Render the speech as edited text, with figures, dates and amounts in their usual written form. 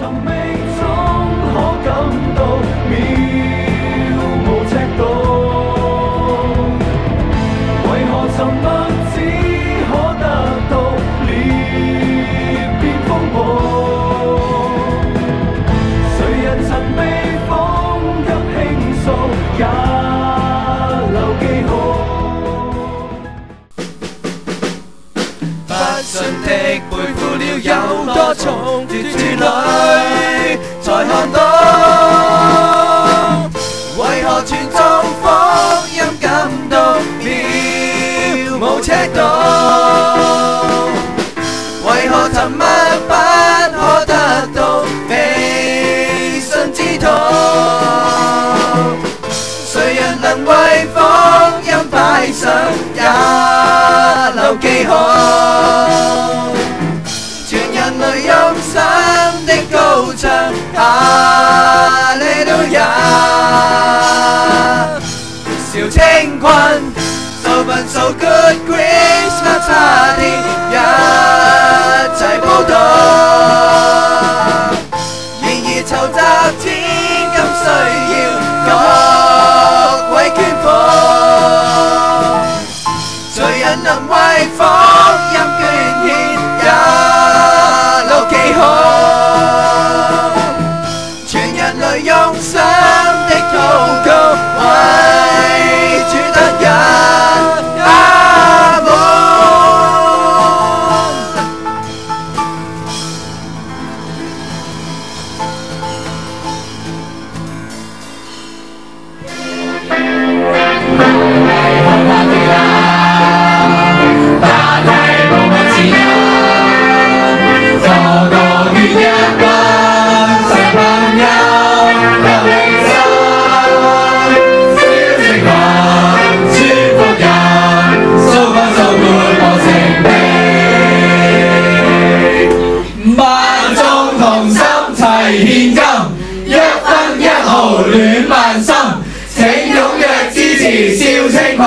尋覓中可感到渺無尺度？為何沉默只可得到裂變風暴？誰人曾被風給傾訴，也留記號。不信的背負了有多重，絕處裏才看到，為何傳頌福音感到渺無尺度？為何沉默不可得到未信之徒？誰人能為福音擺上也留記號？全人類憂傷的高唱，哈利路亞！韶清困，so fun so good Christmas party， 一齊報道。然而籌集錢金需要各位捐款，誰人能為福音捐獻也留記號？全人類用心的禱告，為主得人阿門。但係無可自由，個個願一班新朋友，有理想，小情愛，傳福音，數分數滿無情悲，萬眾同心齊獻金，一分一毫暖萬心，請踴躍支持少青群。